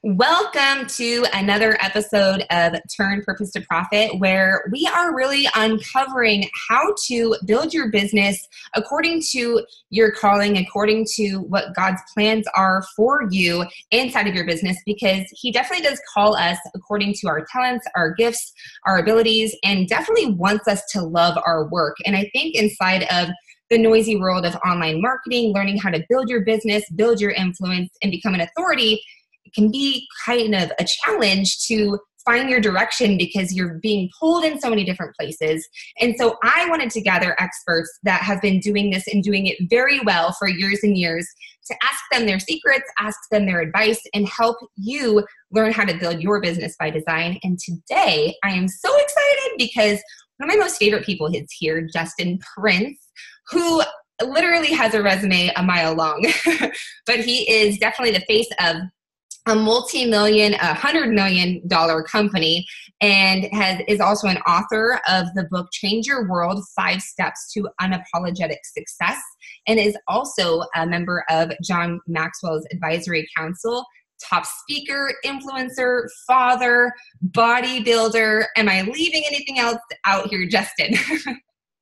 Welcome to another episode of Turn Purpose to Profit, where we are really uncovering how to build your business according to your calling, according to what God's plans are for you inside of your business, because He definitely does call us according to our talents, our gifts, our abilities, and definitely wants us to love our work. And I think inside of the noisy world of online marketing, learning how to build your business, build your influence, and become an authority, it can be kind of a challenge to find your direction because you're being pulled in so many different places. And so I wanted to gather experts that have been doing this and doing it very well for years and years to ask them their secrets, ask them their advice, and help you learn how to build your business by design. And today I am so excited because one of my most favorite people is here, Justin Prince, who literally has a resume a mile long, but he is definitely the face of a multi-million, $100 million company, and is also an author of the book Change Your World: 5 Steps to Unapologetic Success, and is also a member of John Maxwell's Advisory Council, top speaker, influencer, father, bodybuilder. Am I leaving anything else out here, Justin?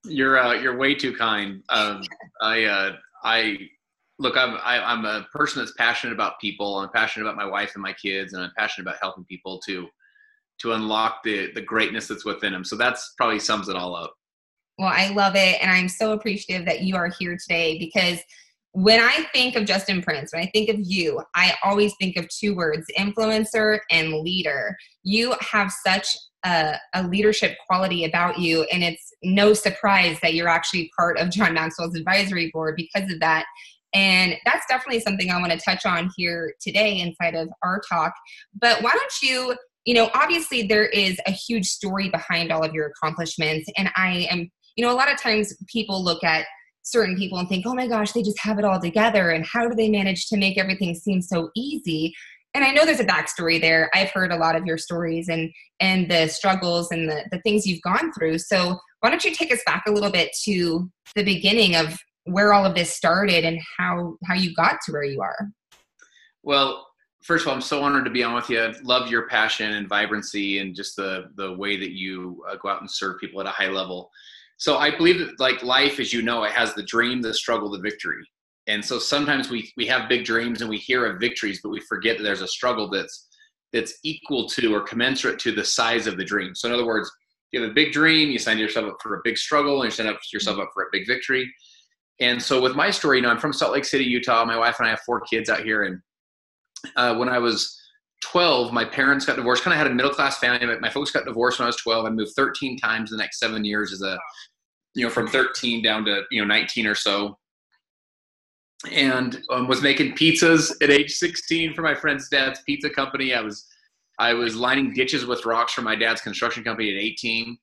You're way too kind. Look, I'm a person that's passionate about people. I'm passionate about my wife and my kids, and I'm passionate about helping people to unlock the greatness that's within them. So that's probably sums it all up. Well, I love it, and I'm so appreciative that you are here today, because when I think of Justin Prince, when I think of you, I always think of two words: influencer and leader. You have such a leadership quality about you, and it's no surprise that you're actually part of John Maxwell's advisory board because of that. And that's definitely something I want to touch on here today inside of our talk. But why don't you, obviously there is a huge story behind all of your accomplishments. And I am, a lot of times people look at certain people and think, oh my gosh, they just have it all together. And how do they manage to make everything seem so easy? And I know there's a backstory there. I've heard a lot of your stories and the struggles and the things you've gone through. So why don't you take us back a little bit to the beginning of where all of this started and how you got to where you are? Well, first of all, I'm so honored to be on with you. I love your passion and vibrancy and just the way that you go out and serve people at a high level. So I believe that, like life, as you know, it has the dream, the struggle, the victory. And so sometimes we have big dreams and we hear of victories, but we forget that there's a struggle that's equal to or commensurate to the size of the dream. So in other words, you have a big dream, you sign yourself up for a big struggle, and you sign yourself up for a big victory. And so with my story, I'm from Salt Lake City, Utah. My wife and I have 4 kids out here. And when I was 12, my parents got divorced. Kind of had a middle-class family. My folks got divorced when I was 12. I moved 13 times the next 7 years from 13 down to, 19 or so. And was making pizzas at age 16 for my friend's dad's pizza company. I was lining ditches with rocks for my dad's construction company at 18.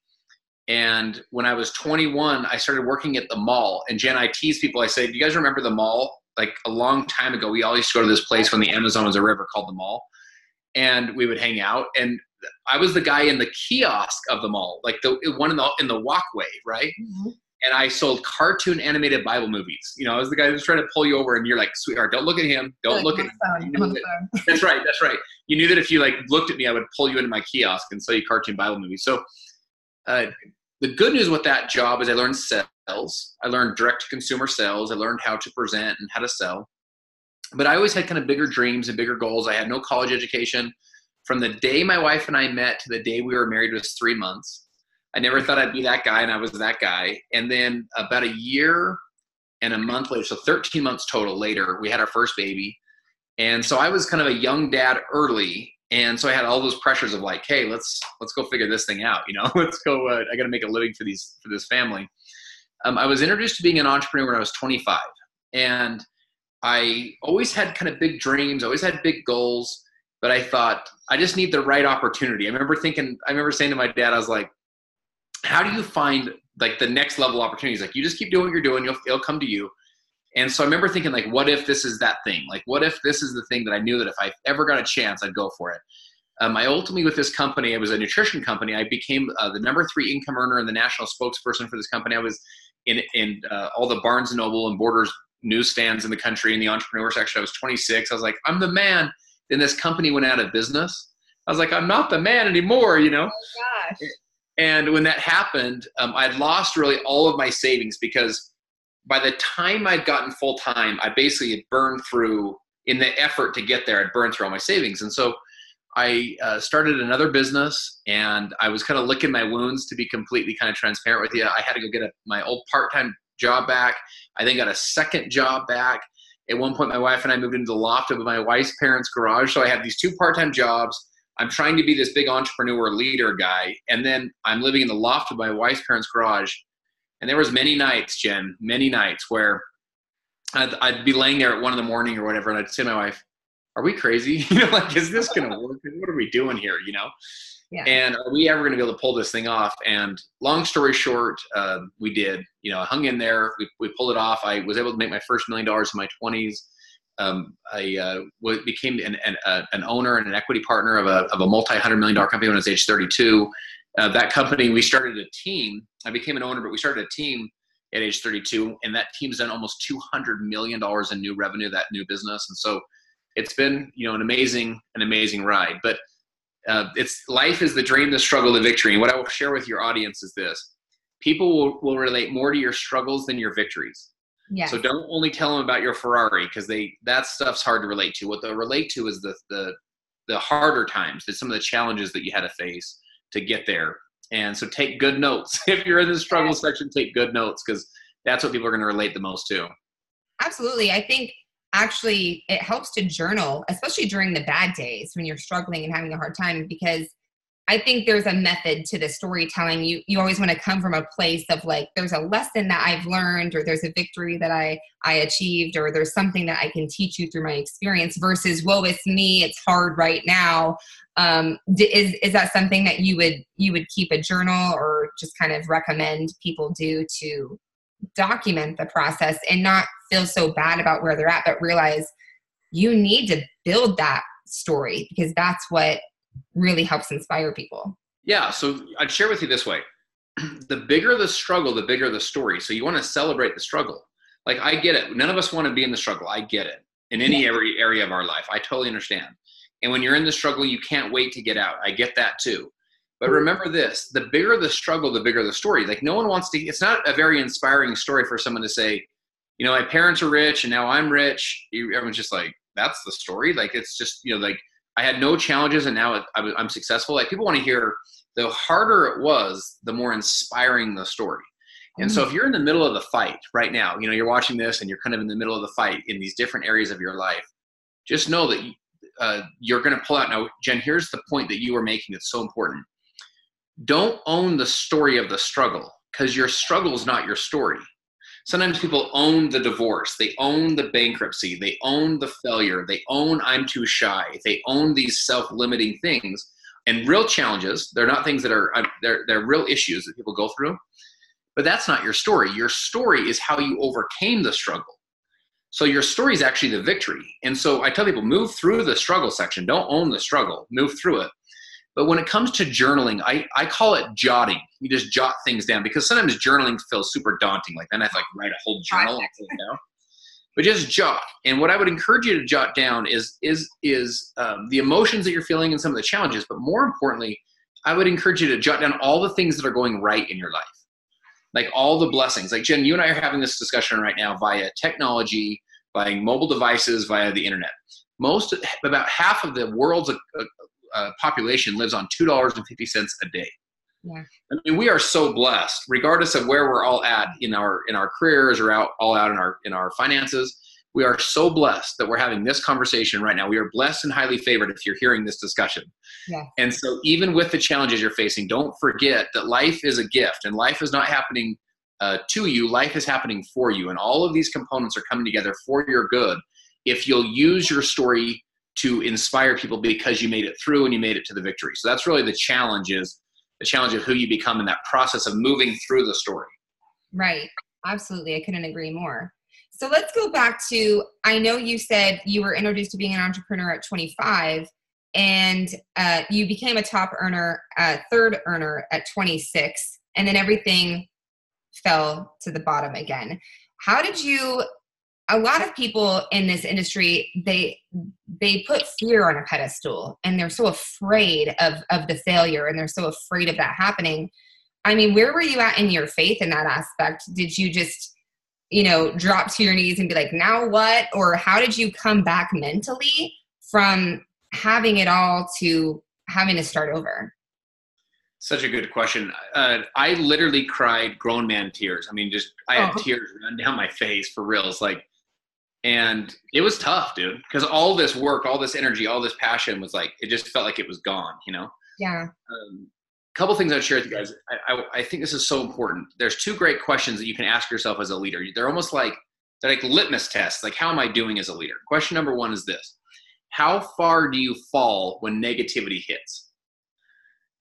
And when I was 21, I started working at the mall. And Jen, I tease people. I say, do you guys remember the mall? Like a long time ago, we all used to go to this place when the Amazon was a river called the mall. And we would hang out. And I was the guy in the kiosk of the mall, like the one in the walkway, right? Mm-hmm. And I sold cartoon animated Bible movies. I was the guy who's trying to pull you over, and you're like, sweetheart, don't look at him. Don't look at him. That's right. You knew that if you looked at me, I would pull you into my kiosk and sell you cartoon Bible movies. So the good news with that job is I learned sales. I learned direct-to-consumer sales. I learned how to present and how to sell. But I always had kind of bigger dreams and bigger goals. I had no college education. From the day my wife and I met to the day we were married was 3 months. I never thought I'd be that guy, and I was that guy. And then about a year and a month later, so 13 months total later, we had our first baby. And so I was kind of a young dad early. And so I had all those pressures of like, hey, let's go figure this thing out. Let's go. I got to make a living for this family. I was introduced to being an entrepreneur when I was 25, and I always had kind of big dreams. I always had big goals, but I thought I just need the right opportunity. I remember saying to my dad, I was like, how do you find like the next level opportunities? Like, you just keep doing what you're doing, it'll come to you. And so I remember thinking, like, what if this is that thing? Like, what if this is the thing that I knew that if I ever got a chance, I'd go for it? I ultimately, with this company, it was a nutrition company. I became the number 3 income earner and the national spokesperson for this company. I was in all the Barnes and Noble and Borders newsstands in the country in the entrepreneur section. I was 26. I was like, I'm the man. Then this company went out of business. I was like, I'm not the man anymore, you know? Oh gosh. And when that happened, I'd lost really all of my savings because by the time I'd gotten full time, I basically had burned through, in the effort to get there, I'd burned through all my savings. And so I started another business, and I was kind of licking my wounds, to be completely kind of transparent with you. I had to go get my old part-time job back. I then got a second job back. At one point, my wife and I moved into the loft of my wife's parents' garage. So I had these 2 part-time jobs. I'm trying to be this big entrepreneur leader guy. And then I'm living in the loft of my wife's parents' garage. And there was many nights, Jen, many nights where I'd be laying there at 1 a.m. or whatever. And I'd say to my wife, are we crazy? You know, like, is this going to work? What are we doing here? You know? Yeah. And are we ever going to be able to pull this thing off? And long story short, we did. You know, I hung in there. We pulled it off. I was able to make my first $1 million in my 20s. I became an owner and an equity partner of a multi-$100 million company when I was age 32. That company, we started a team. I became an owner, but we started a team at age 32, and that team's done almost $200 million in new revenue, that new business. And so it's been, you know, an amazing ride. But life is the dream, the struggle, the victory. And what I will share with your audience is this: people will relate more to your struggles than your victories. Yes. So don't only tell them about your Ferrari, because that stuff's hard to relate to. What they'll relate to is the harder times, some of the challenges that you had to face to get there. And so take good notes. If you're in the struggle section, take good notes, because that's what people are going to relate the most to. Absolutely. I think actually it helps to journal, especially during the bad days when you're struggling and having a hard time, because I think there's a method to the storytelling. You always want to come from a place of like, there's a lesson that I've learned, or there's a victory that I achieved, or there's something that I can teach you through my experience, versus, woe, it's me, it's hard right now. Is that something that you would keep a journal, or just kind of recommend people do to document the process and not feel so bad about where they're at, but realize you need to build that story, because that's what really helps inspire people? Yeah. So I'd share with you this way: the bigger the struggle, the bigger the story. So you want to celebrate the struggle. Like, I get it. None of us want to be in the struggle. I get it. In any area of our life, I totally understand. And when you're in the struggle, you can't wait to get out. I get that too. But remember this: the bigger the struggle, the bigger the story. Like, no one wants to, it's not a very inspiring story for someone to say, you know, my parents are rich and now I'm rich. Everyone's just like, that's the story. Like, it's just, you know, like, I had no challenges and now I'm successful. Like, people want to hear the harder it was, the more inspiring the story. And so if you're in the middle of the fight right now, you know, you're watching this and you're kind of in the middle of the fight in these different areas of your life, just know that you're going to pull out. Now, Jen, here's the point that you were making that's so important. Don't own the story of the struggle, because your struggle is not your story. Sometimes people own the divorce, they own the bankruptcy, they own the failure, they own I'm too shy, they own these self-limiting things and real challenges. They're not things that are, they're real issues that people go through, but that's not your story. Your story is how you overcame the struggle. So your story is actually the victory. And so I tell people, move through the struggle section. Don't own the struggle, move through it. But when it comes to journaling, I call it jotting. You just jot things down, because sometimes journaling feels super daunting. Like, then I have to write a whole journal and put it down. But just jot. And what I would encourage you to jot down is the emotions that you're feeling and some of the challenges. But more importantly, I would encourage you to jot down all the things that are going right in your life. Like, all the blessings. Like, Jen, you and I are having this discussion right now via technology, via mobile devices, via the internet. About half of the world's population lives on $2.50 a day. Yeah. I mean, we are so blessed, regardless of where we're all at in our careers or all out in our finances. We are so blessed that we're having this conversation right now. We are blessed and highly favored if you're hearing this discussion. Yeah. And so even with the challenges you're facing, don't forget that life is a gift, and life is not happening to you. Life is happening for you. And all of these components are coming together for your good if you'll use your story to inspire people, because you made it through and you made it to the victory. So that's really the challenge of who you become in that process of moving through the story. Right. Absolutely. I couldn't agree more. So let's go back to, I know you said you were introduced to being an entrepreneur at 25, and you became a top earner, third earner at 26, and then everything fell to the bottom again. How did you, a lot of people in this industry, they put fear on a pedestal, and they're so afraid of the failure, and they're so afraid of that happening. I mean, where were you at in your faith in that aspect? Did you just, drop to your knees and be like, now what? Or how did you come back mentally from having it all to having to start over? Such a good question. I literally cried grown man tears. I mean, I had tears run down my face for reals. And it was tough, dude, because all this work, all this energy, all this passion was it just felt like it was gone, Yeah. Couple things I'd share with you guys. I think this is so important. There's two great questions that you can ask yourself as a leader. They're almost they're like litmus tests. Like, how am I doing as a leader? Question number one is this: how far do you fall when negativity hits?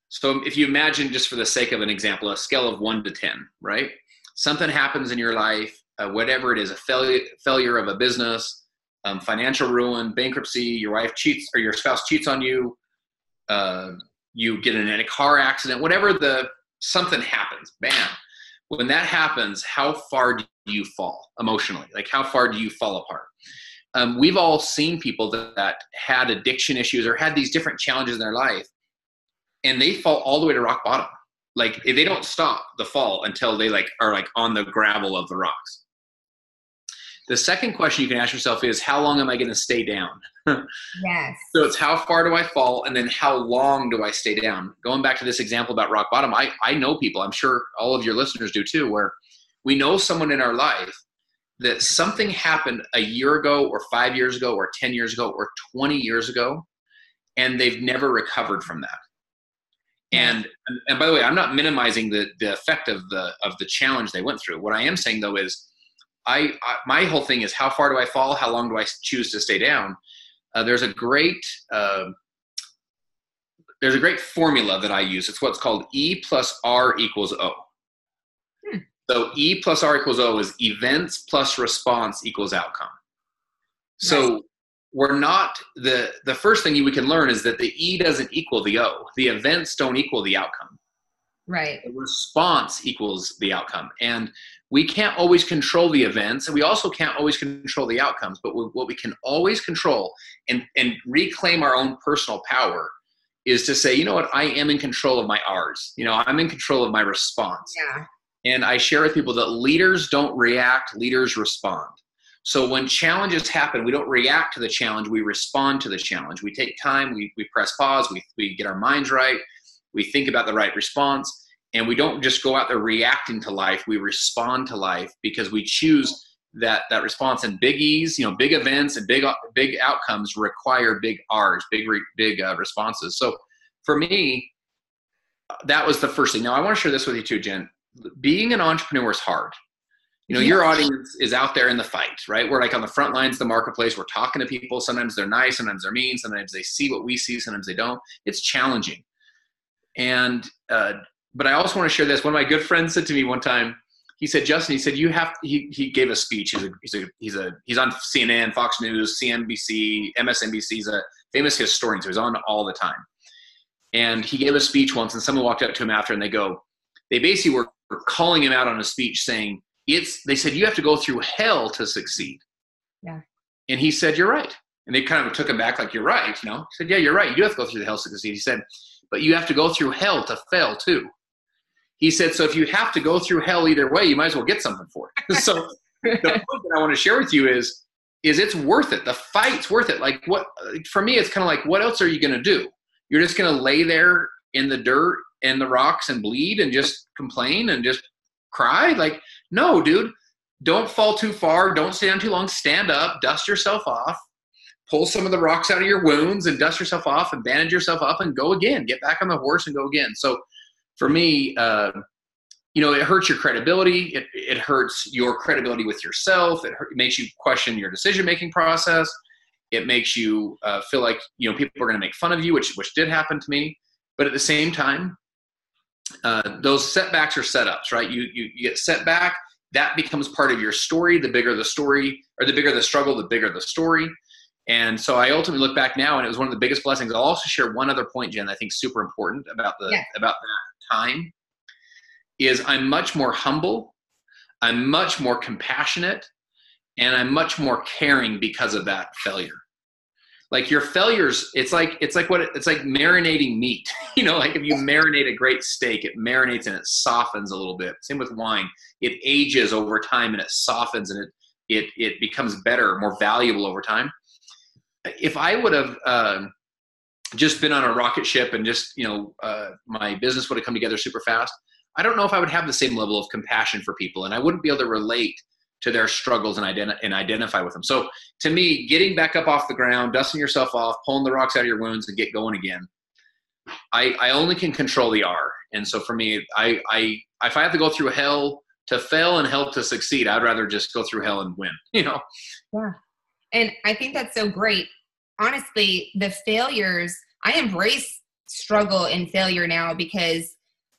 So if you imagine, just for the sake of an example, a scale of 1 to 10, right? Something happens in your life, whatever it is, a failure of a business, financial ruin, bankruptcy, your wife cheats or your spouse cheats on you, you get in a car accident, something happens, bam. When that happens, how far do you fall emotionally? Like, how far do you fall apart? We've all seen people that had addiction issues or had these different challenges in their life, and they fall all the way to rock bottom. Like, they don't stop the fall until they are on the gravel of the rocks. The second question you can ask yourself is, how long am I going to stay down? Yes. So it's how far do I fall, and then how long do I stay down? Going back to this example about rock bottom, I know people, I'm sure all of your listeners do too, where we know someone in our life that something happened a year ago or 5 years ago or 10 years ago or 20 years ago, and they've never recovered from that. And by the way, I'm not minimizing the effect of the challenge they went through. What I am saying though is, my whole thing is, how far do I fall? How long do I choose to stay down? There's a great formula that I use. It's what's called E plus R equals O. So E plus R equals O is events plus response equals outcome. So we're not, the first thing we can learn is that the E doesn't equal the O. The events don't equal the outcome. Right. The response equals the outcome. And we can't always control the events, and we also can't always control the outcomes. But what we can always control and reclaim our own personal power is to say, you know what, I am in control of my R's. I'm in control of my response. Yeah. And I share with people that leaders don't react, leaders respond. So when challenges happen, we don't react to the challenge, we respond to the challenge. We take time, we press pause, we get our minds right, we think about the right response, and we don't just go out there reacting to life, we respond to life because we choose that response. And big E's, big events and big outcomes require big R's, big responses. So for me, that was the first thing. Now I want to share this with you too, Jen. Being an entrepreneur is hard. Your audience is out there in the fight, right? We're on the front lines of the marketplace. We're talking to people. Sometimes they're nice, sometimes they're mean, sometimes they see what we see, sometimes they don't. It's challenging. And, but I also want to share this. One of my good friends said to me one time, he said, Justin, he said, he gave a speech. He's on CNN, Fox News, CNBC, MSNBC. He's a famous historian, so he's on all the time. And he gave a speech once, and someone walked up to him after, and they basically were calling him out on a speech saying, they said, you have to go through hell to succeed. Yeah. And he said, you're right. And they kind of took him back like, you're right. He said, yeah, you're right. You do have to go through the hell to succeed. He said, but you have to go through hell to fail too. He said, so if you have to go through hell either way, you might as well get something for it. So the point that I want to share with you is it's worth it. The fight's worth it. For me, it's kind of like, what else are you going to do? You're just going to lay there in the dirt and the rocks and bleed and just complain and just cry? No, dude, don't fall too far. Don't stay down too long. Stand up, dust yourself off, pull some of the rocks out of your wounds and dust yourself off and bandage yourself up and go again. Get back on the horse and go again. So for me, it hurts your credibility. It hurts your credibility with yourself. It makes you question your decision-making process. It makes you feel like, people are going to make fun of you, which did happen to me. But at the same time, those setbacks are setups, right? You get set back, that becomes part of your story. The bigger the story, or the bigger the struggle, the bigger the story. And so I ultimately look back now, and it was one of the biggest blessings. I'll also share one other point, Jen, I think super important about that time, is I'm much more humble, I'm much more compassionate, and I'm much more caring because of that failure. Like your failures, it's like marinating meat. Like if you marinate a great steak, it marinates and it softens a little bit. Same with wine. It ages over time and it softens and it becomes better, more valuable over time. If I would have just been on a rocket ship and just, my business would have come together super fast, I don't know if I would have the same level of compassion for people, and I wouldn't be able to relate to their struggles and identify with them. So to me, getting back up off the ground, dusting yourself off, pulling the rocks out of your wounds and get going again, I only can control the R. And so for me, if I have to go through hell to fail and hell to succeed, I'd rather just go through hell and win, Yeah. And I think that's so great. Honestly, the failures, I embrace struggle and failure now, because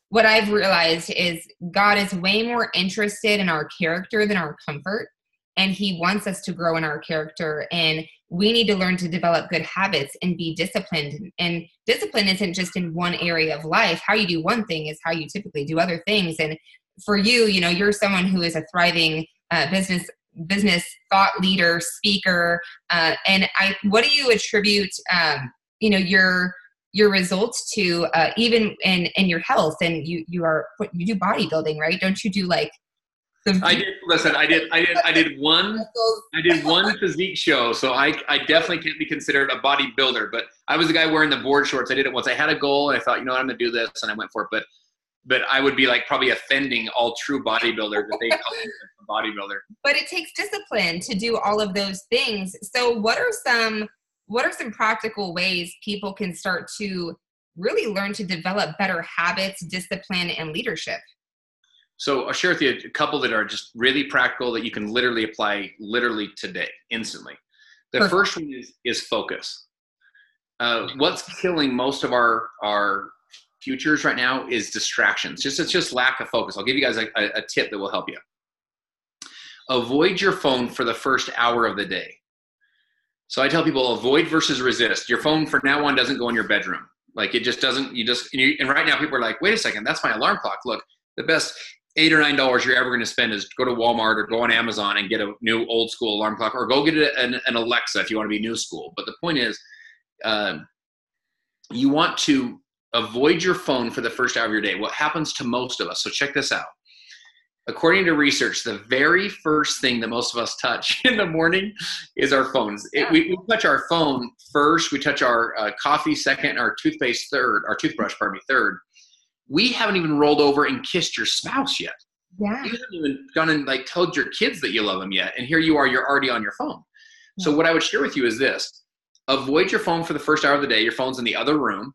what I've realized is God is way more interested in our character than our comfort. And he wants us to grow in our character. And we need to learn to develop good habits and be disciplined. And discipline isn't just in one area of life. How you do one thing is how you typically do other things. And for you, you're someone who is a thriving business thought leader, speaker. And what do you attribute, your results to, even in your health? And you do bodybuilding, right? Don't you do like I did one physique show, so I definitely can't be considered a bodybuilder, but I was the guy wearing the board shorts. I did it once. I had a goal and I thought, I'm going to do this, and I went for it. But I would be like probably offending all true bodybuilders if they call me a bodybuilder. But it takes discipline to do all of those things. So what are some practical ways people can start to really learn to develop better habits, discipline, and leadership? So I'll share with you a couple that are just really practical that you can literally apply today, instantly. The first one is focus. What's killing most of our futures right now is distractions. It's just lack of focus. I'll give you guys a tip that will help you. Avoid your phone for the first hour of the day. So I tell people, avoid versus resist. Your phone from now on doesn't go in your bedroom. Like it just doesn't, and right now people are like, wait a second, that's my alarm clock. Look, the best $8 or $9 you're ever going to spend is go to Walmart or go on Amazon and get a new old school alarm clock, or go get an Alexa if you want to be new school. But the point is, you want to avoid your phone for the first hour of your day. What happens to most of us? So check this out. According to research, the very first thing that most of us touch in the morning is our phones. We touch our phone first. We touch our coffee second, our toothpaste third, our toothbrush, third. We haven't even rolled over and kissed your spouse yet. Yeah. You haven't even gone and told your kids that you love them yet. And here you are, you're already on your phone. Yeah. So what I would share with you is this: avoid your phone for the first hour of the day. Your phone's in the other room.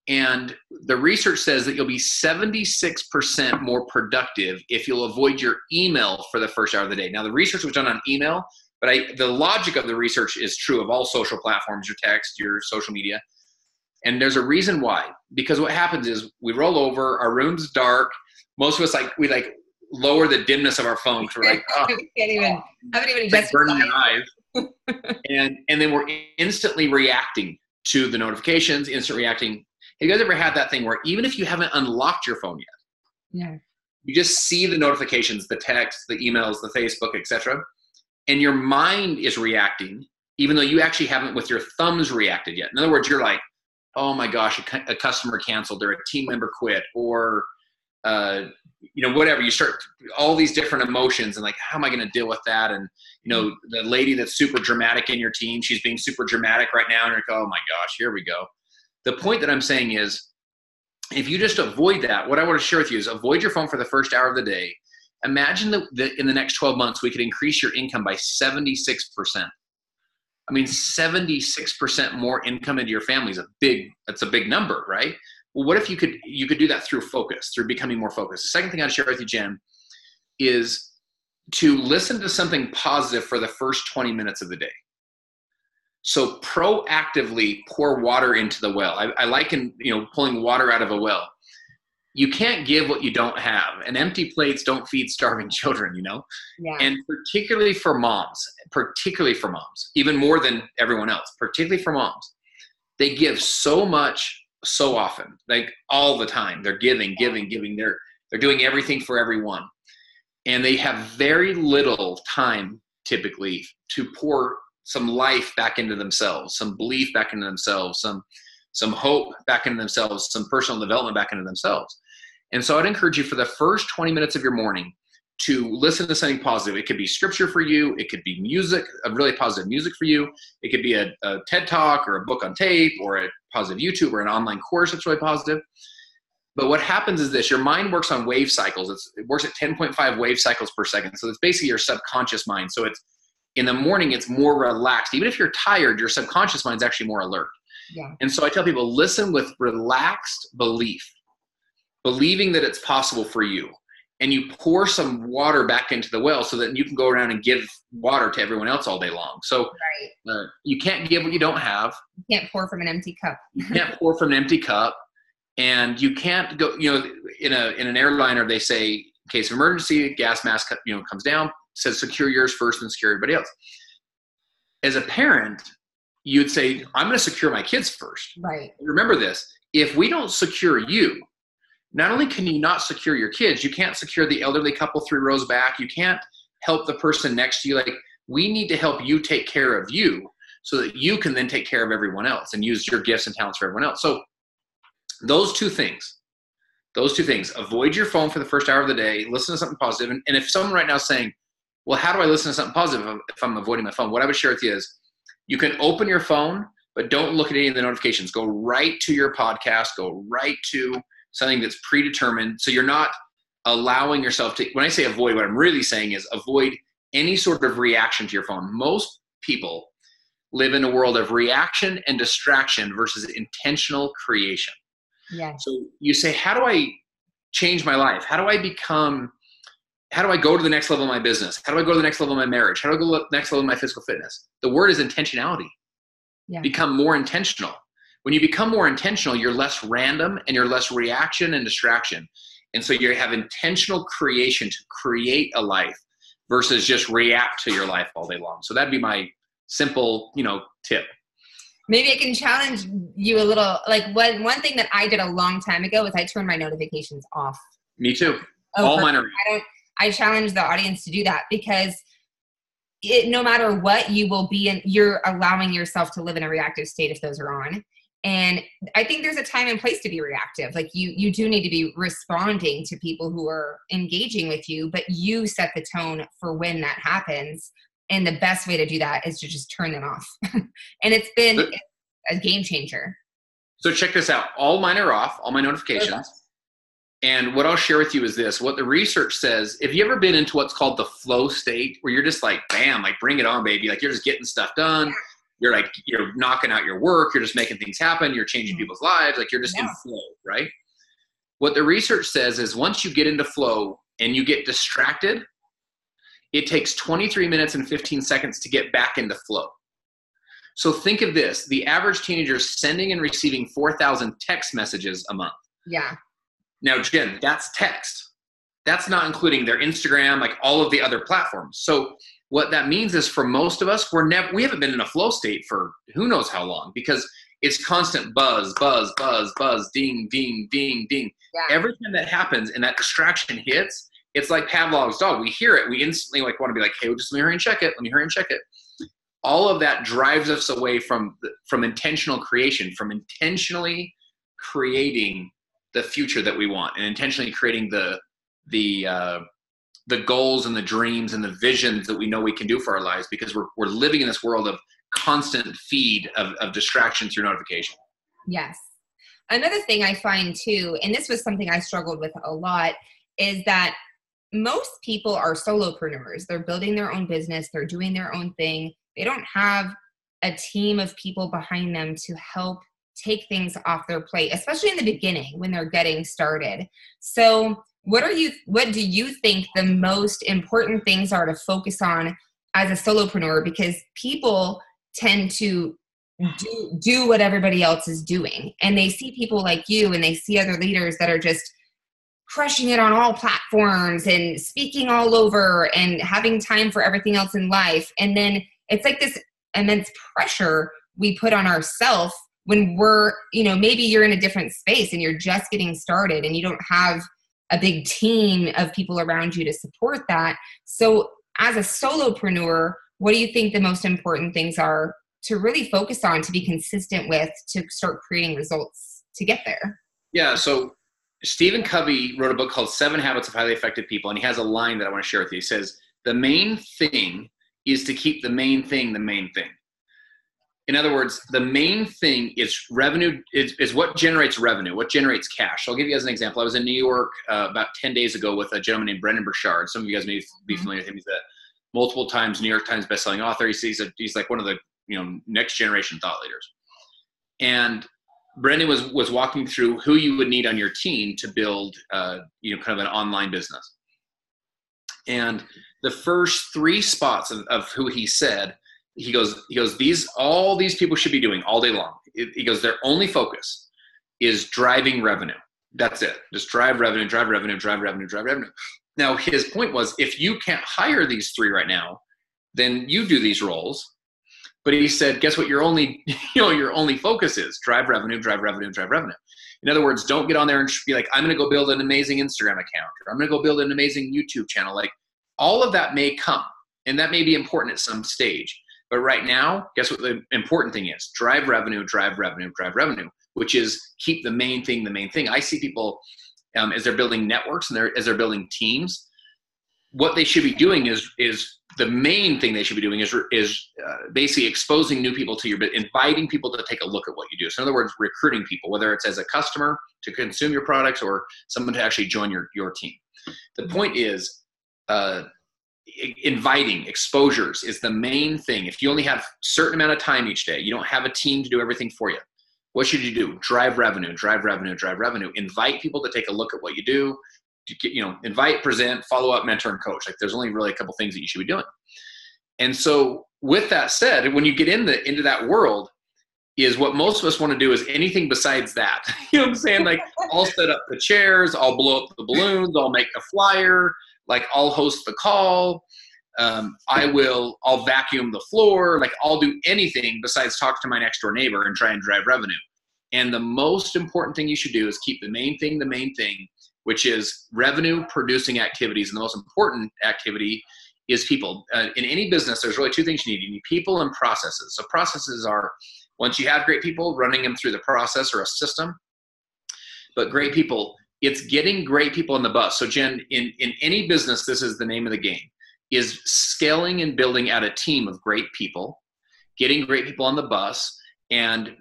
And the research says that you'll be 76% more productive if you'll avoid your email for the first hour of the day. Now, the research was done on email, but the logic of the research is true of all social platforms, your text, your social media. And there's a reason why. Because what happens is we roll over, our room's dark. Most of us we lower the dimness of our phone. We're like, haven't even burning your eyes. and then we're instantly reacting to the notifications, instant reacting. Have you guys ever had that thing where even if you haven't unlocked your phone yet, you just see the notifications, the text, the emails, the Facebook, etc., and your mind is reacting, even though you actually haven't with your thumbs reacted yet. In other words, you're like, oh my gosh, a customer canceled, or a team member quit, or whatever. You start all these different emotions and how am I going to deal with that? And the lady that's super dramatic in your team, she's being super dramatic right now, and you're like, oh my gosh, here we go. The point that I'm saying is, if you just avoid that, what I want to share with you is avoid your phone for the first hour of the day. Imagine that in the next 12 months, we could increase your income by 76%. I mean, 76% more income into your family that's a big number, right? Well, what if you could do that through focus, through becoming more focused? The second thing I'd share with you, Jen, is to listen to something positive for the first 20 minutes of the day. So proactively pour water into the well. I liken, pulling water out of a well. You can't give what you don't have, and empty plates don't feed starving children, Yeah. And particularly for moms, even more than everyone else, particularly for moms, they give so much, so often, all the time. They're giving. They're doing everything for everyone. And they have very little time typically to pour life back into themselves, some belief back into themselves, some hope back into themselves, some personal development back into themselves. And so I'd encourage you for the first 20 minutes of your morning to listen to something positive. It could be scripture for you. It could be music, a really positive music for you. It could be a TED Talk or a book on tape or a positive YouTube or an online course that's really positive. But what happens is this: your mind works on wave cycles. It works at 10.5 wave cycles per second. So it's basically your subconscious mind. So it's in the morning, it's more relaxed. Even if you're tired, your subconscious mind's actually more alert. Yeah. And so I tell people, listen with relaxed belief, believing that it's possible for you. And you pour some water back into the well so that you can go around and give water to everyone else all day long. So you can't give what you don't have. You can't pour from an empty cup. You can't pour from an empty cup. And you can't go, in an airliner, they say, in case of emergency, gas mask, comes down, says secure yours first and secure everybody else. As a parent, you'd say, I'm going to secure my kids first. Right. Remember this: if we don't secure you, not only can you not secure your kids, you can't secure the elderly couple 3 rows back. You can't help the person next to you. Like, we need to help you take care of you so that you can then take care of everyone else and use your gifts and talents for everyone else. So those two things, avoid your phone for the first hour of the day, listen to something positive. And if someone right now is saying, well, how do I listen to something positive if I'm avoiding my phone? What I would share with you is you can open your phone, but don't look at any of the notifications. Go right to your podcast, go right to something that's predetermined. So you're not allowing yourself to, when I say avoid, what I'm really saying is avoid any sort of reaction to your phone. Most people live in a world of reaction and distraction versus intentional creation. Yeah. So you say, how do I change my life? How do I go to the next level of my business? How do I go to the next level of my marriage? How do I go to the next level of my physical fitness? The word is intentionality. Yeah. Become more intentional. When you become more intentional, you're less random and you're less reaction and distraction. And so you have intentional creation to create a life versus just react to your life all day long. So that'd be my simple, tip. Maybe I can challenge you a little. Like one thing that I did a long time ago is I turned my notifications off. Me too. All mine are. I challenge the audience to do that because no matter what, you will be in, you're allowing yourself to live in a reactive state if those are on. And I think there's a time and place to be reactive. Like you do need to be responding to people who are engaging with you, but you set the tone for when that happens. And the best way to do that is to just turn them off. And it's been a game changer. So check this out. All mine are off, all my notifications. Okay. And what I'll share with you is this. What the research says, if you ever been into what's called the flow state, where you're just like, bam, like bring it on, baby. Like you're just getting stuff done. Yeah. You're knocking out your work. You're just making things happen. You're changing people's lives. Like you're just in flow, right? What the research says is once you get into flow and you get distracted, it takes 23 minutes and 15 seconds to get back into flow. So think of this. The average teenager is sending and receiving 4,000 text messages a month. Yeah. Now, Jen, that's text. That's not including their Instagram, like all of the other platforms. So what that means is for most of us, we haven't been in a flow state for who knows how long because it's constant buzz, buzz, buzz, buzz, ding, ding, ding, ding. Yeah. Every time that happens and that distraction hits, it's like Pavlov's dog. We hear it. We instantly want to be like, hey, just let me hurry and check it. Let me hurry and check it. All of that drives us away from intentional creation, from intentionally creating the future that we want and intentionally creating the goals and the dreams and the visions that we know we can do for our lives because we're living in this world of constant feed of distraction through notification. Yes. Another thing I find too, and this was something I struggled with a lot, is that most people are solopreneurs. They're building their own business. They're doing their own thing. They don't have a team of people behind them to help take things off their plate, especially in the beginning when they're getting started. So what do you think the most important things are to focus on as a solopreneur? Because people tend to do what everybody else is doing. And they see people like you and they see other leaders that are just crushing it on all platforms and speaking all over and having time for everything else in life. And then it's like this immense pressure we put on ourselves when we're, maybe you're in a different space and you're just getting started and you don't have a big team of people around you to support that. So as a solopreneur, what do you think the most important things are to really focus on, to be consistent with, to start creating results to get there? Yeah. So Stephen Covey wrote a book called 7 Habits of Highly Effective People. And he has a line that I want to share with you. He says, the main thing is to keep the main thing the main thing. In other words, the main thing is revenue, is what generates revenue, what generates cash. So I'll give you as an example. I was in New York about 10 days ago with a gentleman named Brendon Burchard. Some of you guys may be familiar with him. He's a multiple times New York Times bestselling author. He's like one of the next generation thought leaders. And Brendon was walking through who you would need on your team to build kind of an online business. And the first 3 spots of who he said, he goes, all these people should be doing all day long. He goes, their only focus is driving revenue. That's it. Just drive revenue, drive revenue, drive revenue, drive revenue. Now, his point was, if you can't hire these 3 right now, then you do these roles. But he said, guess what? Your only focus is drive revenue, drive revenue, drive revenue. In other words, don't get on there and be like, I'm going to go build an amazing Instagram account, or I'm going to go build an amazing YouTube channel. Like, all of that may come, and that may be important at some stage. But right now, guess what the important thing is? Drive revenue, drive revenue, drive revenue, which is keep the main thing the main thing. I see people as they're building networks and as they're building teams, what they should be doing is the main thing they should be doing is basically exposing new people to inviting people to take a look at what you do. So in other words, recruiting people, whether it's as a customer to consume your products or someone to actually join your team. The point is, inviting exposures is the main thing. If you only have a certain amount of time each day, you don't have a team to do everything for you. What should you do? Drive revenue, drive revenue, drive revenue. Invite people to take a look at what you do. Invite, present, follow up, mentor, and coach. Like, there's only really a couple things that you should be doing. And so with that said, when you get into that world, is what most of us want to do is anything besides that. You know what I'm saying? Like, I'll set up the chairs, I'll blow up the balloons, I'll make the flyer, like, I'll host the call, I'll vacuum the floor, like, I'll do anything besides talk to my next door neighbor and try and drive revenue. And the most important thing you should do is keep the main thing, which is revenue producing activities. And the most important activity is people. In any business, there's really 2 things you need. You need people and processes. So processes are, once you have great people, running them through the process or a system. But great people, it's getting great people on the bus. So Jen, in any business, this is the name of the game, is scaling and building out a team of great people, getting great people on the bus, and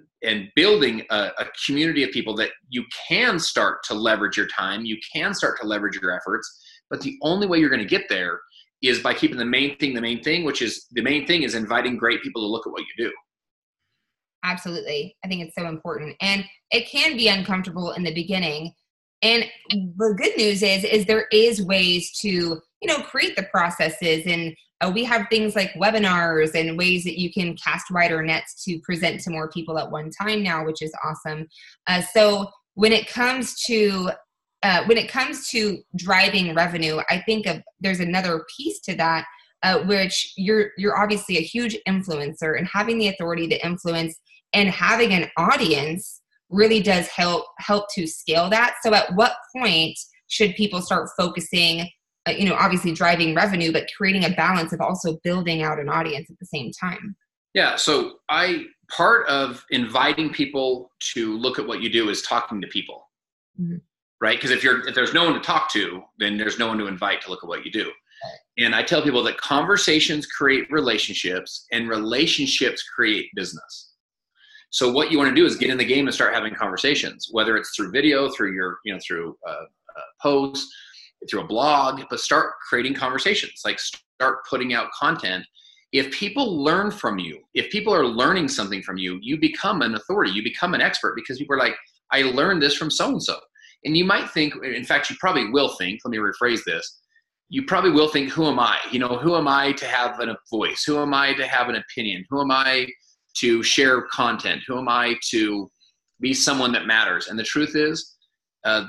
building a community of people that you can start to leverage your time, you can start to leverage your efforts. But the only way you're going to get there is by keeping the main thing, which is the main thing is inviting great people to look at what you do. Absolutely. I think it's so important. And it can be uncomfortable in the beginning. And the good news is there is ways to, create the processes. And we have things like webinars and ways that you can cast wider nets to present to more people at one time now, which is awesome. So when it comes to driving revenue, I think there's another piece to that, which you're obviously a huge influencer, and having the authority to influence and having an audience really does help to scale that. So at what point should people start focusing, obviously driving revenue, but creating a balance of also building out an audience at the same time? Yeah. So part of inviting people to look at what you do is talking to people, mm-hmm. right? Because if there's no one to talk to, then there's no one to invite to look at what you do. Right. And I tell people that conversations create relationships, and relationships create business. So what you want to do is get in the game and start having conversations, whether it's through video, through through posts, through a blog, but start creating conversations, like start putting out content. If people learn from you, if people are learning something from you, you become an authority, you become an expert, because people are like, I learned this from so-and-so. And you might think, in fact, you probably will think, let me rephrase this. You probably will think, who am I? Who am I to have a voice? Who am I to have an opinion? Who am I to share content? Who am I to be someone that matters? And the truth is,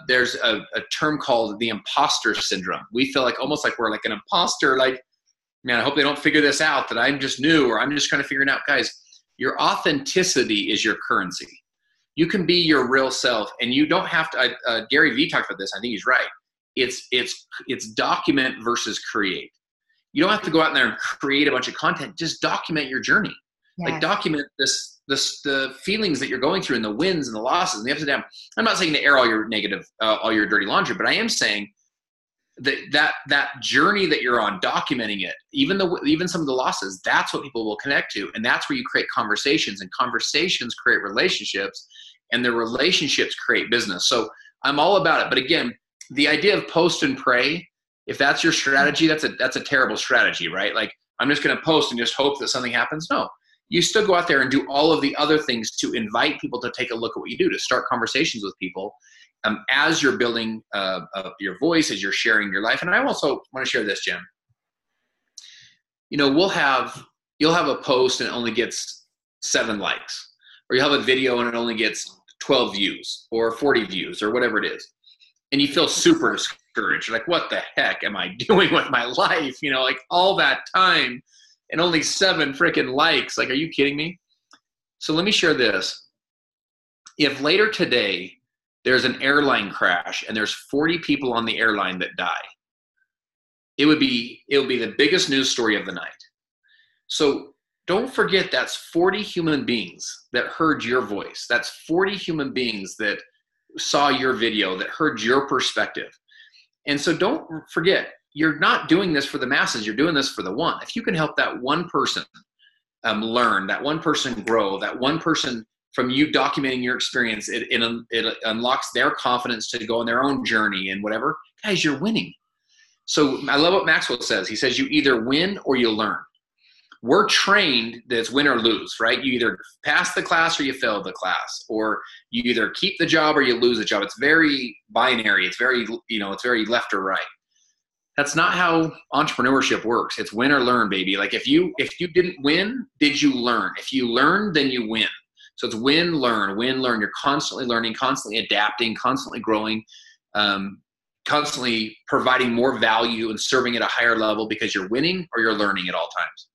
there's a term called the imposter syndrome. We feel like almost like we're like an imposter, like, man, I hope they don't figure this out, that I'm just new, or I'm just kind of figuring it out. Guys, your authenticity is your currency. You can be your real self, and you don't have to, Gary Vee talked about this. I think he's right. It's document versus create. You don't have to go out there and create a bunch of content. Just document your journey. Yes. Like document the feelings that you're going through and the wins and the losses and the ups and downs. I'm not saying to air all your negative, all your dirty laundry, but I am saying that journey that you're on, documenting it, even some of the losses, that's what people will connect to. And that's where you create conversations, and conversations create relationships, and the relationships create business. So I'm all about it. But again, the idea of post and pray, if that's your strategy, that's a terrible strategy, right? Like, I'm just going to post and just hope that something happens. No, you still go out there and do all of the other things to invite people to take a look at what you do, to start conversations with people as you're building your voice, as you're sharing your life. And I also want to share this, Jen. You know, you'll have a post and it only gets 7 likes, or you'll have a video and it only gets 12 views or 40 views or whatever it is. And you feel super discouraged. You're like, what the heck am I doing with my life? You know, like all that time and only 7 freaking likes. Like, are you kidding me? So let me share this. If later today there's an airline crash and there's 40 people on the airline that die, it would be the biggest news story of the night. So don't forget, that's 40 human beings that heard your voice. That's 40 human beings that saw your video, that heard your perspective. And so don't forget, you're not doing this for the masses. You're doing this for the one. If you can help that one person learn, that one person grow, that one person, from you documenting your experience, it unlocks their confidence to go on their own journey and whatever. Guys, you're winning. So I love what Maxwell says. He says you either win or you learn. We're trained that it's win or lose, right? You either pass the class or you fail the class, or you either keep the job or you lose the job. It's very binary. It's very, it's very left or right. That's not how entrepreneurship works. It's win or learn, baby. Like if you didn't win, did you learn? If you learn, then you win. So it's win, learn. You're constantly learning, constantly adapting, constantly growing, constantly providing more value and serving at a higher level, because you're winning or you're learning at all times.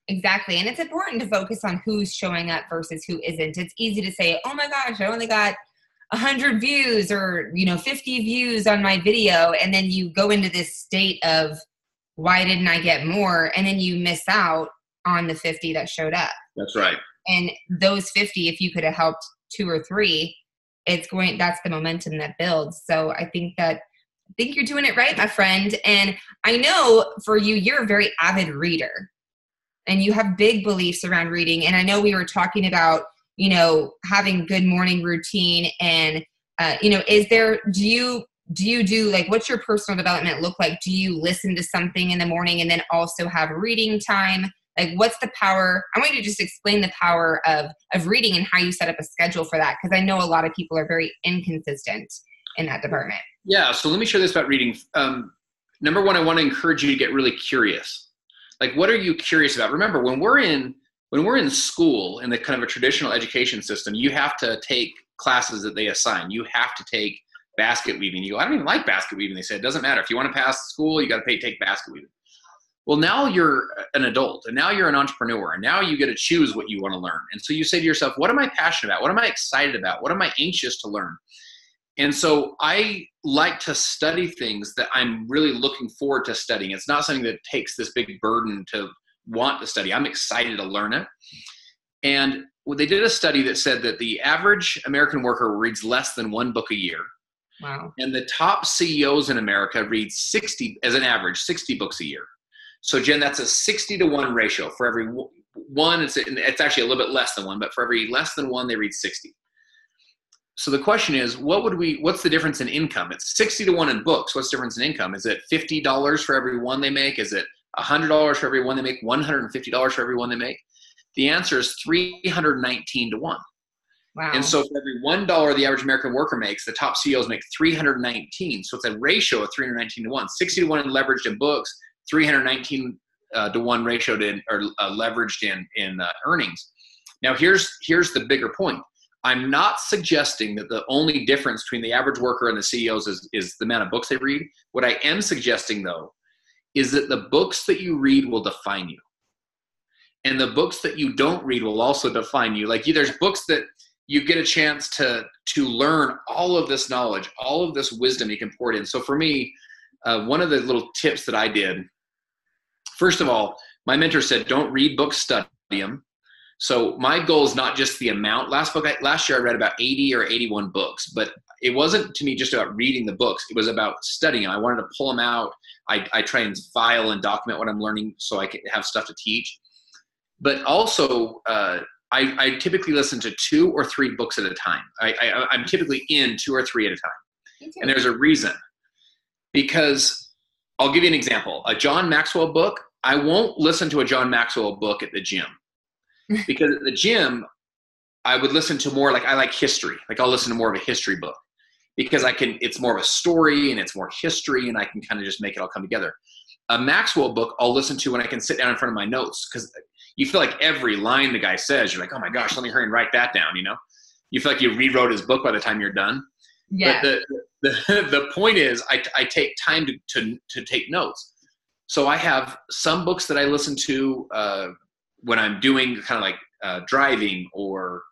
Exactly. And it's important to focus on who's showing up versus who isn't. It's easy to say, oh my gosh, I only got 100 views or, 50 views on my video. And then you go into this state of, why didn't I get more? And then you miss out on the 50 that showed up. That's right. And those 50, if you could have helped 2 or 3, that's the momentum that builds. So I think you're doing it right, my friend. And I know for you, you're a very avid reader and you have big beliefs around reading. And I know we were talking about, having good morning routine and, do you do like, what's your personal development look like? Do you listen to something in the morning and then also have reading time? Like, what's the power? I want you to just explain the power of reading and how you set up a schedule for that. Because I know a lot of people are very inconsistent in that department. Yeah. So let me share this about reading. Number one, I want to encourage you to get really curious. Like, what are you curious about? Remember, when we're in school, in the kind of a traditional education system, you have to take classes that they assign. You have to take basket weaving. You go, I don't even like basket weaving. They said, it doesn't matter. If you want to pass school, you got to take basket weaving. Well, now you're an adult and now you're an entrepreneur and now you get to choose what you want to learn. And so you say to yourself, what am I passionate about? What am I excited about? What am I anxious to learn? And so I like to study things that I'm really looking forward to studying. It's not something that takes this big burden to want to study. I'm excited to learn it. And they did a study that said that the average American worker reads less than 1 book a year. Wow. And the top CEOs in America read 60 books a year. So Jen, that's a 60-to-1 ratio. For every one, it's actually a little bit less than 1, but for every less than 1, they read 60. So the question is, what's the difference in income? It's 60-to-1 in books. What's the difference in income? Is it $50 for every one they make? Is it $100 for every one they make? $150 for every one they make? The answer is 319-to-1. Wow. And so for every $1 the average American worker makes, the top CEOs make 319. So it's a ratio of 319-to-1. 60-to-1 leveraged in books, 319-to-1 ratio leveraged in earnings. Now here's the bigger point. I'm not suggesting that the only difference between the average worker and the CEOs is the amount of books they read. What I am suggesting, though, is that the books that you read will define you. And the books that you don't read will also define you. Like, there's books that you get a chance to learn all of this knowledge, all of this wisdom you can pour it in. So for me, one of the little tips that I did First of all, my mentor said, don't read books, study them. So my goal is not just the amount. Last year I read about 80 or 81 books, but it wasn't to me just about reading the books. It was about studying. I wanted to pull them out. I try and file and document what I'm learning so I can have stuff to teach. But also, I typically listen to 2 or 3 books at a time. I'm typically in 2 or 3 at a time. And there's a reason. Because I'll give you an example. A John Maxwell book, I won't listen to a John Maxwell book at the gym. Because at the gym, I would listen to more I like history. I'll listen to more of a history book. Because it's more of a story and it's more history and I can kind of just make it all come together. A Maxwell book I'll listen to when I can sit down in front of my notes, because you feel like every line the guy says, you're like, oh my gosh, let me hurry and write that down, You feel like you rewrote his book by the time you're done. Yeah. But the point is I take time to take notes. So I have some books that I listen to when I'm doing kind of driving or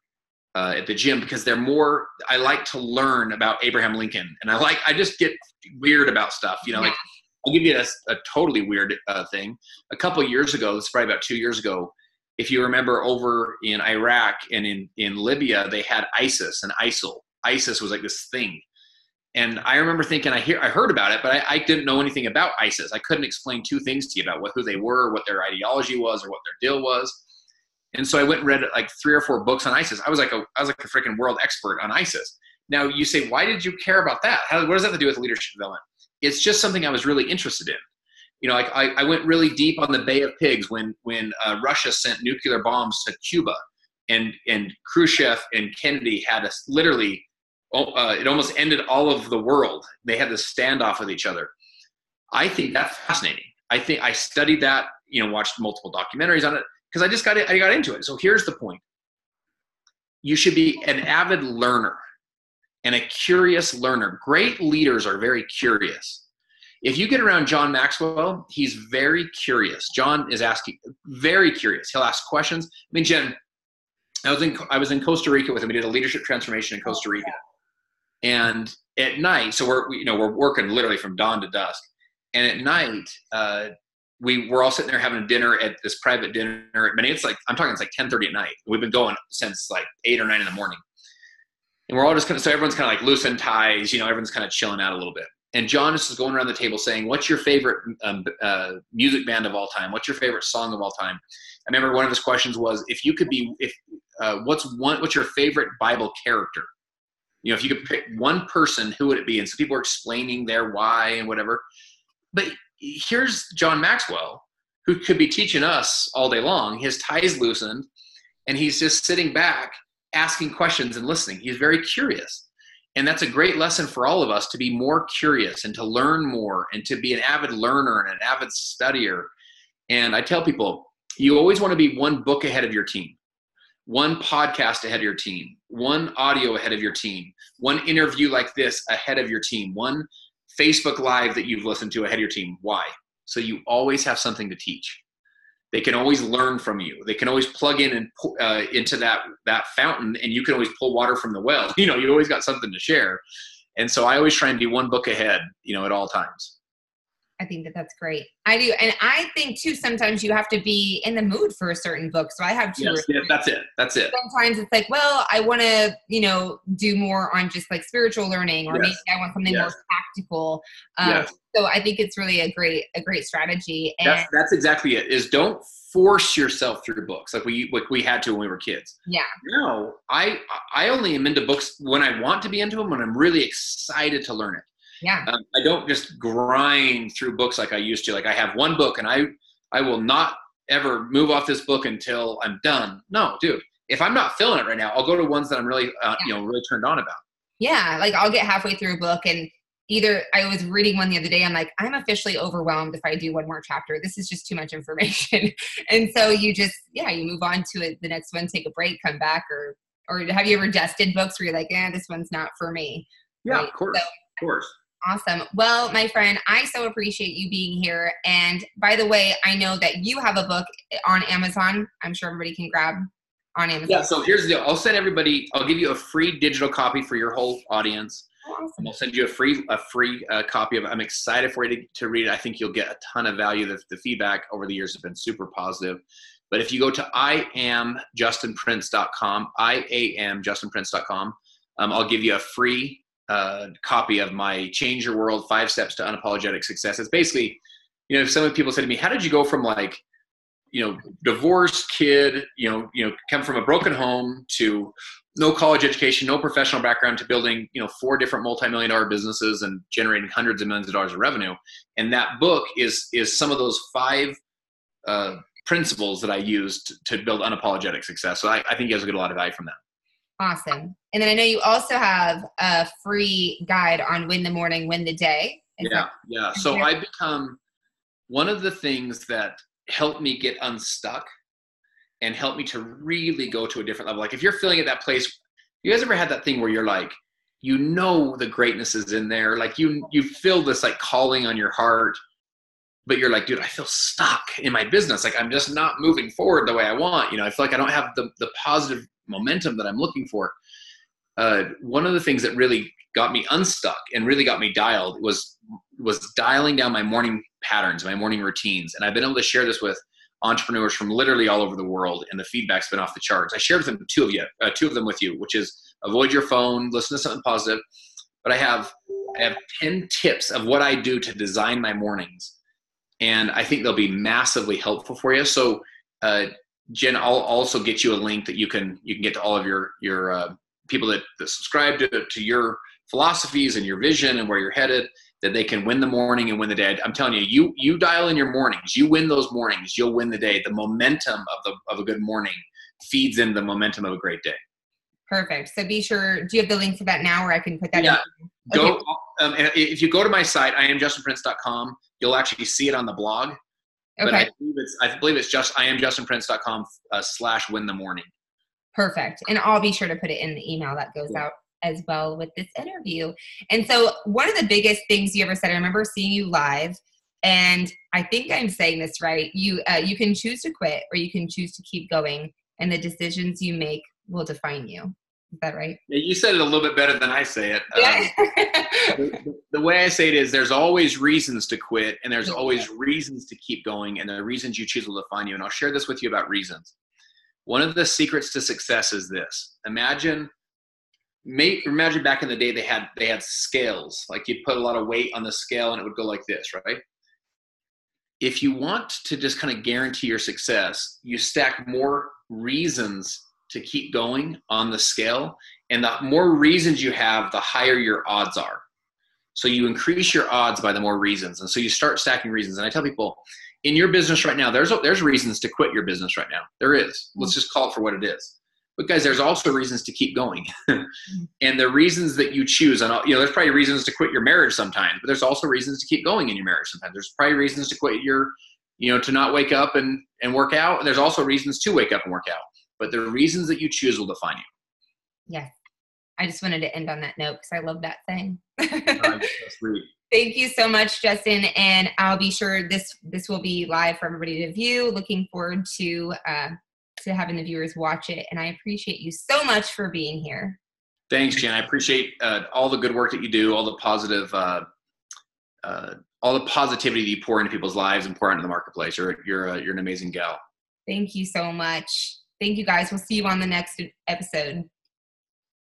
at the gym, because I like to learn about Abraham Lincoln, and I just get weird about stuff, I'll give you a totally weird thing. A couple of years ago, this is probably about 2 years ago, if you remember, over in Iraq and in Libya, they had ISIS and ISIL. ISIS was like this thing. And I remember thinking, I heard about it, but I didn't know anything about ISIS. I couldn't explain 2 things to you about who they were, what their ideology was, or what their deal was. And so I went and read 3 or 4 books on ISIS. I was like a freaking world expert on ISIS. Now you say, why did you care about that? What does that have to do with leadership development? It's just something I was really interested in. I went really deep on the Bay of Pigs when Russia sent nuclear bombs to Cuba, and Khrushchev and Kennedy had literally, it almost ended all of the world. They had this standoff with each other. I think that's fascinating. I studied that, watched multiple documentaries on it, because I got into it. So here's the point. You should be an avid learner and a curious learner. Great leaders are very curious. If you get around John Maxwell, he's very curious. John is very curious. He'll ask questions. I mean, Jen, I was in Costa Rica with him. We did a leadership transformation in Costa Rica. And at night, so we're working literally from dawn to dusk. And at night, we were all sitting there having a dinner at this private dinner. I mean, it's 10:30 at night. We've been going since 8 or 9 in the morning. And we're all just so everyone's kind of loosen ties, everyone's kind of chilling out a little bit. And John is just going around the table saying, what's your favorite music band of all time? What's your favorite song of all time? I remember one of his questions was, what's your favorite Bible character? If you could pick one person, who would it be? And so people were explaining their why and whatever. But here's John Maxwell, who could be teaching us all day long. His ties loosened, and he's just sitting back, asking questions and listening. He's very curious. And that's a great lesson for all of us, to be more curious and to learn more and to be an avid learner and an avid studier. And I tell people, you always want to be one book ahead of your team, one podcast ahead of your team, one audio ahead of your team, one interview like this ahead of your team, one Facebook Live that you've listened to ahead of your team. Why? So you always have something to teach. They can always learn from you. They can always plug in and into that fountain, and you can always pull water from the well. You always got something to share. And so I always try and be one book ahead, at all times. I think that's great. I do. And I think too, sometimes you have to be in the mood for a certain book. So I have 2 or 3. Yeah, that's it. Sometimes it's well, I want to, do more on just spiritual learning, or maybe I want something more practical. So I think it's really a great strategy. And that's exactly it, is don't force yourself through books like we had to when we were kids. Yeah. No, I only am into books when I want to be into them, when I'm really excited to learn it. Yeah. I don't just grind through books like I used to. I have one book and I will not ever move off this book until I'm done. No, dude, if I'm not feeling it right now, I'll go to ones that I'm really, really turned on about. Yeah. I'll get halfway through a book, and either I was reading one the other day, I'm officially overwhelmed if I do one more chapter. This is just too much information. And so you just, you move on to it, the next one, take a break, come back, or have you ever dusted books where you're this one's not for me? Yeah, right? Of course. Awesome. Well, my friend, I so appreciate you being here. And by the way, I know that you have a book on Amazon. I'm sure everybody can grab on Amazon. Yeah. So here's the deal. I'll give you a free digital copy for your whole audience. awesome. I'll send you a free copy of it. I'm excited for you to read it. I think you'll get a ton of value. The feedback over the years has been super positive. But if you go to iamjustinprince.com, iamjustinprince.com, I'll give you a free copy of my Change Your World 5 Steps to Unapologetic Success. It's basically, if some people say to me, how did you go from like, divorced kid, come from a broken home to no college education, no professional background, to building, 4 different multi-million-dollar businesses and generating hundreds of millions of dollars of revenue. And that book is some of those 5 principles that I used to build unapologetic success. So I think you guys will get a lot of value from that. Awesome. And then I know you also have a free guide on Win the Morning, Win the Day. Yeah. So I become one of the things that helped me get unstuck and helped me to really go to a different level. Like if you're feeling at that place, you guys ever had that thing where you're like, the greatness is in there. Like you feel this like calling on your heart, but you're like, dude, I feel stuck in my business. Like I'm just not moving forward the way I want. I feel like I don't have the positive momentum that I'm looking for. One of the things that really got me unstuck and really got me dialed was dialing down my morning patterns, my morning routines. And I've been able to share this with entrepreneurs from literally all over the world, and the feedback's been off the charts. I shared them two of them with you, which is avoid your phone, listen to something positive. But I have 10 tips of what I do to design my mornings, and I think they'll be massively helpful for you. So Jen, I'll also get you a link that you can get to all of your people that subscribe to your philosophies and your vision and where you're headed, that they can win the morning and win the day. I'm telling you, you dial in your mornings, you win those mornings, you'll win the day. The momentum of a good morning feeds into the momentum of a great day. Perfect. So be sure, do you have the link for that now, or I can put that in? Go. And if you go to my site, iamjustinprince.com, you'll actually see it on the blog. Okay. But I believe it's just iamjustinprince.com /win the morning. Perfect. And I'll be sure to put it in the email that goes out as well with this interview. And so one of the biggest things you ever said, I remember seeing you live, and I think I'm saying this right. You can choose to quit or you can choose to keep going, and the decisions you make will define you. Is that right? Yeah, you said it a little bit better than I say it. Yeah. The way I say it is there's always reasons to quit, and there's always reasons to keep going, and the reasons you choose will define you. And I'll share this with you about reasons. One of the secrets to success is this. Imagine back in the day they had scales. Like you'd put a lot of weight on the scale and it would go like this, right? If you want to just kind of guarantee your success, you stack more reasons to keep going on the scale, and the more reasons you have, the higher your odds are. So you increase your odds by the more reasons. And so you start stacking reasons. And I tell people, in your business right now, there's reasons to quit your business right now. There is. Let's just call it for what it is. But guys, there's also reasons to keep going. And the reasons that you choose, and there's probably reasons to quit your marriage sometimes, but there's also reasons to keep going in your marriage sometimes. There's probably reasons to quit to not wake up and work out. And there's also reasons to wake up and work out. But the reasons that you choose will define you. Yes. I just wanted to end on that note because I love that thing. That's sweet. Thank you so much, Justin. And I'll be sure this will be live for everybody to view. Looking forward to having the viewers watch it. And I appreciate you so much for being here. Thanks, Jen. I appreciate all the good work that you do, all the positive, all the positivity that you pour into people's lives and pour into the marketplace. You're an amazing gal. Thank you so much. Thank you, guys. We'll see you on the next episode.